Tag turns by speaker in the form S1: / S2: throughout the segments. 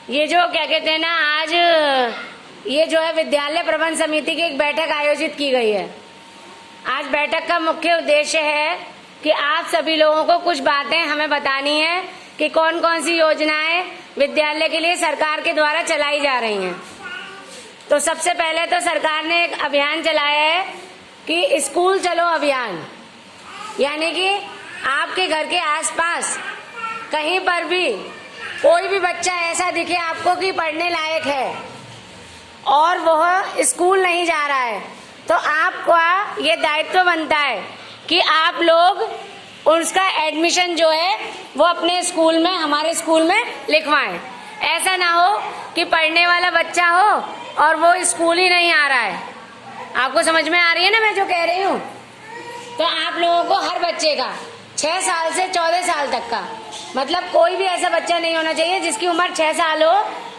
S1: ये जो क्या कहते हैं ना, आज ये जो है विद्यालय प्रबंध समिति की एक बैठक आयोजित की गई है। आज बैठक का मुख्य उद्देश्य है कि आप सभी लोगों को कुछ बातें हमें बतानी है कि कौन कौन सी योजनाएं विद्यालय के लिए सरकार के द्वारा चलाई जा रही हैं। तो सबसे पहले तो सरकार ने एक अभियान चलाया है कि स्कूल चलो अभियान, यानी कि आपके घर के आसपास कहीं पर भी कोई भी बच्चा ऐसा दिखे आपको कि पढ़ने लायक है और वह स्कूल नहीं जा रहा है, तो आपका ये दायित्व बनता है कि आप लोग उसका एडमिशन जो है वो अपने स्कूल में, हमारे स्कूल में लिखवाएं। ऐसा ना हो कि पढ़ने वाला बच्चा हो और वो स्कूल ही नहीं आ रहा है। आपको समझ में आ रही है ना मैं जो कह रही हूँ? तो आप लोगों को हर बच्चे का 6 साल से 14 साल तक का, मतलब कोई भी ऐसा बच्चा नहीं होना चाहिए जिसकी उम्र 6 साल हो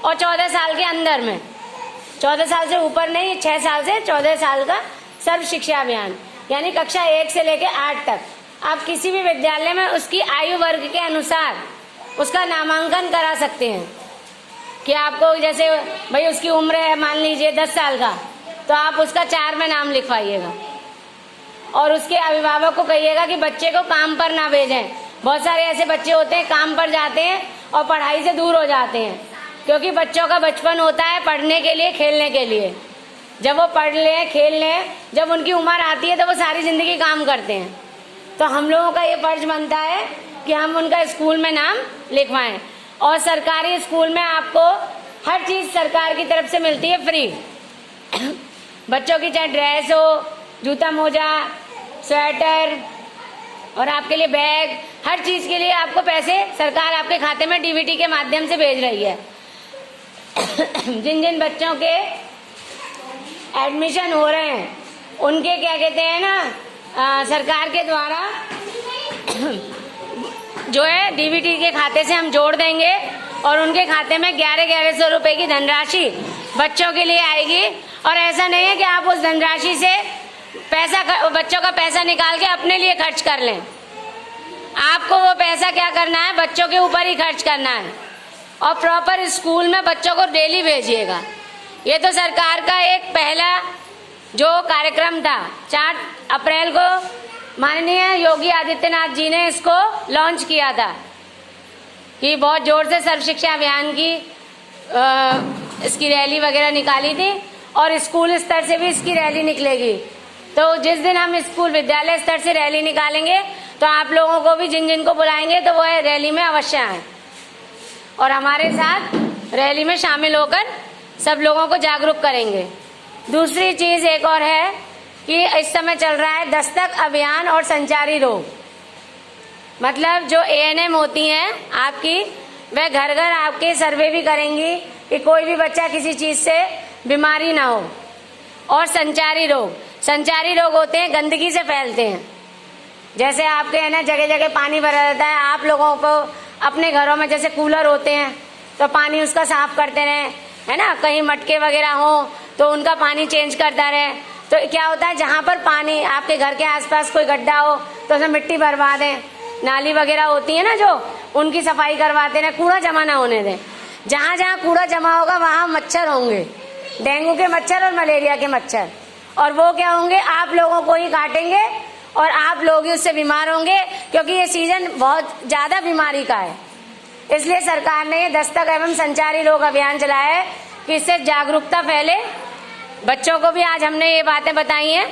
S1: और 14 साल के अंदर में, 14 साल से ऊपर नहीं, 6 साल से 14 साल का सर्व शिक्षा अभियान, यानी कक्षा 1 से लेकर 8 तक आप किसी भी विद्यालय में उसकी आयु वर्ग के अनुसार उसका नामांकन करा सकते हैं। कि आपको जैसे भाई उसकी उम्र है मान लीजिए 10 साल का, तो आप उसका 4 में नाम लिखवाइएगा और उसके अभिभावक को कहिएगा कि बच्चे को काम पर ना भेजें। बहुत सारे ऐसे बच्चे होते हैं काम पर जाते हैं और पढ़ाई से दूर हो जाते हैं, क्योंकि बच्चों का बचपन होता है पढ़ने के लिए, खेलने के लिए। जब वो पढ़ लें, खेल लें, जब उनकी उम्र आती है तो वो सारी जिंदगी काम करते हैं। तो हम लोगों का ये फर्ज बनता है कि हम उनका स्कूल में नाम लिखवाएं। और सरकारी स्कूल में आपको हर चीज सरकार की तरफ से मिलती है फ्री। बच्चों की चाहे ड्रेस हो, जूता मोजा, स्वेटर और आपके लिए बैग, हर चीज के लिए आपको पैसे सरकार आपके खाते में डीबीटी के माध्यम से भेज रही है। जिन जिन बच्चों के एडमिशन हो रहे हैं उनके क्या कहते हैं ना, सरकार के द्वारा जो है डीबीटी के खाते से हम जोड़ देंगे और उनके खाते में 1100 रुपए की धनराशि बच्चों के लिए आएगी। और ऐसा नहीं है कि आप उस धनराशि से बच्चों का पैसा निकाल के अपने लिए खर्च कर लें। आपको वो पैसा क्या करना है, बच्चों के ऊपर ही खर्च करना है और प्रॉपर स्कूल में बच्चों को डेली भेजिएगा। ये तो सरकार का एक पहला जो कार्यक्रम था, 4 अप्रैल को माननीय योगी आदित्यनाथ जी ने इसको लॉन्च किया था कि बहुत जोर से सर्व शिक्षा अभियान की इसकी रैली वगैरह निकाली थी और स्कूल स्तर से भी इसकी रैली निकलेगी। तो जिस दिन हम स्कूल विद्यालय स्तर से रैली निकालेंगे तो आप लोगों को भी जिन जिन को बुलाएंगे तो वो रैली में अवश्य आए और हमारे साथ रैली में शामिल होकर सब लोगों को जागरूक करेंगे। दूसरी चीज एक और है कि इस समय चल रहा है दस्तक अभियान और संचारी रोग, मतलब जो एएनएम होती हैं आपकी, वह घर घर आपके सर्वे भी करेंगी कि कोई भी बच्चा किसी चीज से बीमारी ना हो। और संचारी रोग होते हैं गंदगी से फैलते हैं। जैसे आपके है ना जगह जगह पानी भरा रहता है, आप लोगों को अपने घरों में जैसे कूलर होते हैं तो पानी उसका साफ करते रहे, है ना, कहीं मटके वगैरह हो तो उनका पानी चेंज करता रहे। तो क्या होता है, जहाँ पर पानी आपके घर के आसपास कोई गड्ढा हो तो उसमें मिट्टी भरवा दें, नाली वगैरह होती है ना जो, उनकी सफाई करवाते रहे, कूड़ा जमा ना होने दें। जहाँ जहाँ कूड़ा जमा होगा वहाँ मच्छर होंगे, डेंगू के मच्छर और मलेरिया के मच्छर, और वो क्या होंगे, आप लोगों को ही काटेंगे और आप लोग ही उससे बीमार होंगे, क्योंकि ये सीजन बहुत ज्यादा बीमारी का है। इसलिए सरकार ने ये दस्तक एवं संचारी रोग अभियान चलाया है कि इससे जागरूकता फैले। बच्चों को भी आज हमने ये बातें बताई हैं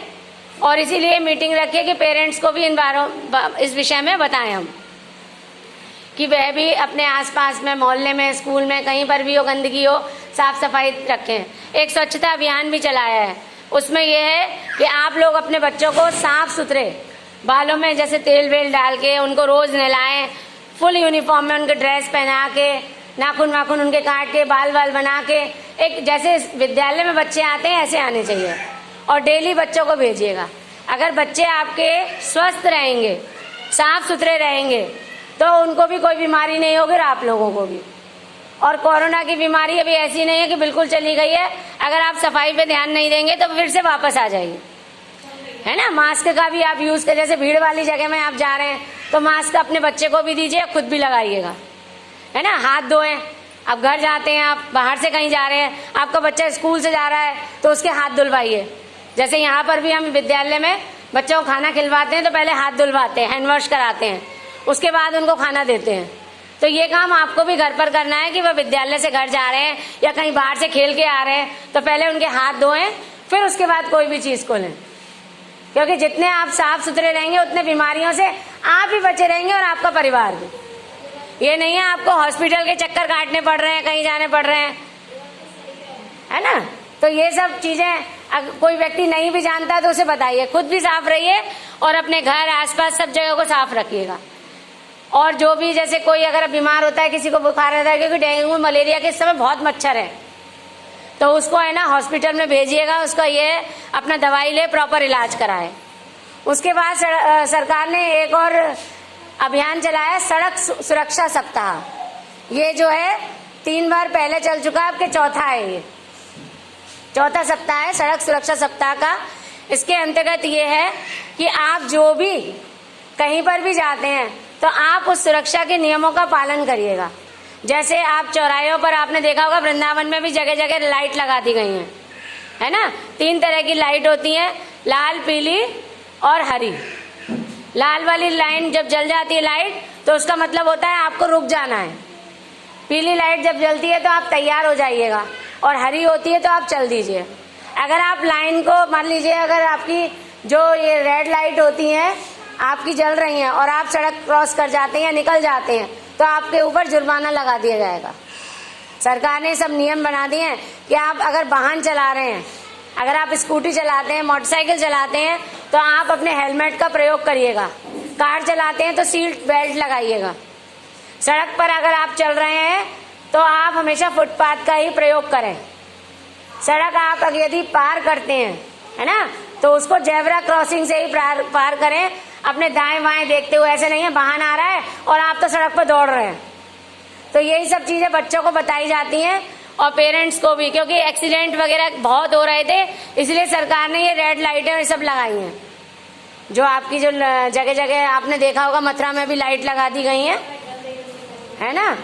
S1: और इसीलिए मीटिंग रखी है कि पेरेंट्स को भी इस विषय में बताएं हम, कि वह भी अपने आसपास में, मोहल्ले में, स्कूल में, कहीं पर भी हो गंदगी हो, साफ सफाई रखें। एक स्वच्छता अभियान भी चलाया है, उसमें यह है कि आप लोग अपने बच्चों को साफ सुथरे बालों में जैसे तेल वेल डाल के उनको रोज नहलाएं, फुल यूनिफॉर्म में उनके ड्रेस पहना के, नाखून वाखून उनके काट के, बाल बाल बना के, एक जैसे विद्यालय में बच्चे आते हैं ऐसे आने चाहिए। और डेली बच्चों को भेजिएगा। अगर बच्चे आपके स्वस्थ रहेंगे, साफ सुथरे रहेंगे, तो उनको भी कोई बीमारी नहीं होगी और आप लोगों को भी। और कोरोना की बीमारी अभी ऐसी नहीं है कि बिल्कुल चली गई है, अगर आप सफाई पे ध्यान नहीं देंगे तो फिर से वापस आ जाएगी, है ना। मास्क का भी आप यूज करें, जैसे भीड़ वाली जगह में आप जा रहे हैं तो मास्क अपने बच्चे को भी दीजिए, खुद भी लगाइएगा, है ना। हाथ धोएं, अब घर जाते हैं, आप बाहर से कहीं जा रहे हैं, आपका बच्चा स्कूल से जा रहा है तो उसके हाथ धुलवाइए। जैसे यहाँ पर भी हम विद्यालय में बच्चों को खाना खिलवाते हैं तो पहले हाथ धुलवाते हैं, हैंड वॉश कराते हैं, उसके बाद उनको खाना देते हैं। तो ये काम आपको भी घर पर करना है कि वह विद्यालय से घर जा रहे हैं या कहीं बाहर से खेल के आ रहे हैं तो पहले उनके हाथ धोएं, फिर उसके बाद कोई भी चीज को लें। क्योंकि जितने आप साफ सुथरे रहेंगे उतने बीमारियों से आप भी बचे रहेंगे और आपका परिवार भी। ये नहीं है आपको हॉस्पिटल के चक्कर काटने पड़ रहे हैं, कहीं जाने पड़ रहे हैं, है ना। तो ये सब चीजें अगर कोई व्यक्ति नहीं भी जानता तो उसे बताइए, खुद भी साफ रहिए और अपने घर आसपास सब जगह को साफ रखिएगा। और जो भी जैसे कोई अगर बीमार होता है, किसी को बुखार रहता है, क्योंकि डेंगू मलेरिया के इस समय बहुत मच्छर है, तो उसको है ना हॉस्पिटल में भेजिएगा, उसका ये अपना दवाई ले, प्रॉपर इलाज कराए। उसके बाद सरकार ने एक और अभियान चलाया, सड़क सुरक्षा सप्ताह। ये जो है 3 बार पहले चल चुका है, आपके चौथा है, ये चौथा सप्ताह है सड़क सुरक्षा सप्ताह का। इसके अंतर्गत ये है कि आप जो भी कहीं पर भी जाते हैं तो आप उस सुरक्षा के नियमों का पालन करिएगा। जैसे आप चौराहों पर आपने देखा होगा, वृंदावन में भी जगह जगह लाइट लगा दी गई है ना। 3 तरह की लाइट होती है, लाल, पीली और हरी। लाल वाली लाइन जब जल जाती है लाइट तो उसका मतलब होता है आपको रुक जाना है। पीली लाइट जब जलती है तो आप तैयार हो जाइएगा, और हरी होती है तो आप चल दीजिए। अगर आप लाइन को मान लीजिए, अगर आपकी जो ये रेड लाइट होती है आपकी जल रही हैं और आप सड़क क्रॉस कर जाते हैं या निकल जाते हैं तो आपके ऊपर जुर्माना लगा दिया जाएगा। सरकार ने सब नियम बना दिए हैं कि आप अगर वाहन चला रहे हैं, अगर आप स्कूटी चलाते हैं, मोटरसाइकिल चलाते हैं तो आप अपने हेलमेट का प्रयोग करिएगा। कार चलाते हैं तो सीट बेल्ट लगाइएगा। सड़क पर अगर आप चल रहे हैं तो आप हमेशा फुटपाथ का ही प्रयोग करें। सड़क आप यदि पार करते हैं, है ना, तो उसको जेब्रा क्रॉसिंग से ही पार करें, अपने दाएं बाएं देखते हुए। ऐसे नहीं है वाहन आ रहा है और आप तो सड़क पर दौड़ रहे हैं। तो यही सब चीजें बच्चों को बताई जाती हैं और पेरेंट्स को भी, क्योंकि एक्सीडेंट वगैरह बहुत हो रहे थे, इसलिए सरकार ने ये रेड लाइटें और सब लगाई हैं। जो आपकी जो जगह जगह आपने देखा होगा, मथुरा में भी लाइट लगा दी गई है ना।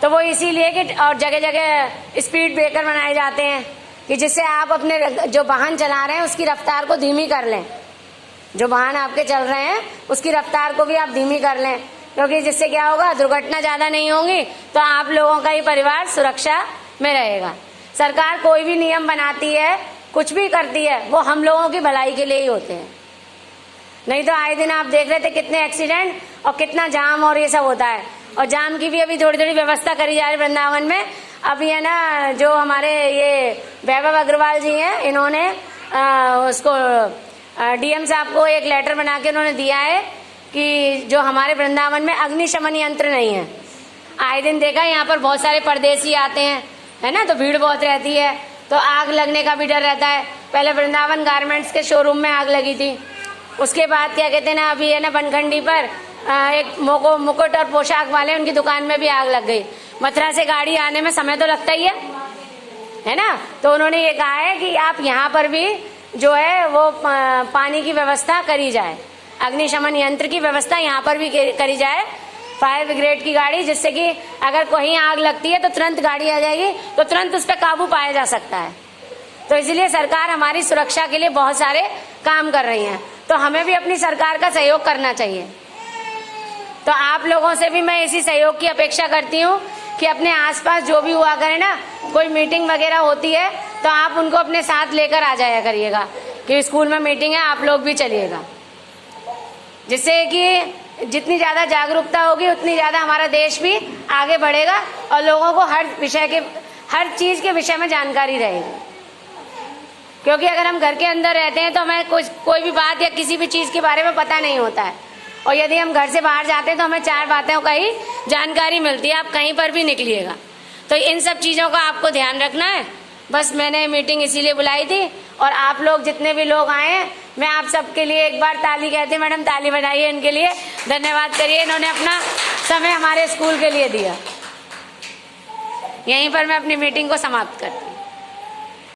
S1: तो वो इसीलिए कि और जगह जगह स्पीड ब्रेकर बनाए जाते हैं कि जिससे आप अपने जो वाहन चला रहे हैं उसकी रफ्तार को धीमी कर लें। जो वाहन आपके चल रहे हैं उसकी रफ्तार को भी आप धीमी कर लें, क्योंकि जिससे क्या होगा, दुर्घटना ज्यादा नहीं होंगी तो आप लोगों का ही परिवार सुरक्षा में रहेगा। सरकार कोई भी नियम बनाती है, कुछ भी करती है, वो हम लोगों की भलाई के लिए ही होते हैं। नहीं तो आए दिन आप देख रहे थे कितने एक्सीडेंट और कितना जाम और ये सब होता है। और जाम की भी अभी थोड़ी थोड़ी व्यवस्था करी जा रही है वृंदावन में। अभी है ना, जो हमारे ये वैभव अग्रवाल जी हैं, इन्होंने उसको डीएम साहब को एक लेटर बना के उन्होंने दिया है कि जो हमारे वृंदावन में अग्निशमन यंत्र नहीं है। आए दिन देखा यहाँ पर बहुत सारे परदेसी आते हैं, है ना, तो भीड़ बहुत रहती है, तो आग लगने का भी डर रहता है। पहले वृंदावन गारमेंट्स के शोरूम में आग लगी थी, उसके बाद क्या कहते हैं ना, अभी है ना बनखंडी पर एक मुकुट और पोशाक वाले, उनकी दुकान में भी आग लग गई। मथुरा से गाड़ी आने में समय तो लगता ही है ना। तो उन्होंने ये कहा है कि आप यहाँ पर भी जो है वो पानी की व्यवस्था करी जाए, अग्निशमन यंत्र की व्यवस्था यहाँ पर भी करी जाए, फायर ब्रिगेड की गाड़ी, जिससे कि अगर कहीं आग लगती है तो तुरंत गाड़ी आ जाएगी, तो तुरंत उस पर काबू पाया जा सकता है। तो इसलिए सरकार हमारी सुरक्षा के लिए बहुत सारे काम कर रही है, तो हमें भी अपनी सरकार का सहयोग करना चाहिए। तो आप लोगों से भी मैं इसी सहयोग की अपेक्षा करती हूँ कि अपने आसपास जो भी हुआ करे ना, कोई मीटिंग वगैरह होती है तो आप उनको अपने साथ लेकर आ जाया करिएगा कि स्कूल में मीटिंग है, आप लोग भी चलिएगा, जिससे कि जितनी ज्यादा जागरूकता होगी उतनी ज्यादा हमारा देश भी आगे बढ़ेगा और लोगों को हर चीज के विषय में जानकारी रहेगी। क्योंकि अगर हम घर के अंदर रहते हैं तो हमें कोई भी बात या किसी भी चीज के बारे में पता नहीं होता है, और यदि हम घर से बाहर जाते हैं तो हमें 4 बातों का ही जानकारी मिलती है। आप कहीं पर भी निकलिएगा, तो इन सब चीजों का आपको ध्यान रखना है। बस मैंने मीटिंग इसीलिए बुलाई थी, और आप लोग जितने भी लोग आए हैं, मैं आप सबके लिए एक बार ताली कहती हूँ। मैडम ताली बजाइए इनके लिए, धन्यवाद करिए, इन्होंने अपना समय हमारे स्कूल के लिए दिया। यहीं पर मैं अपनी मीटिंग को समाप्त करती हूँ।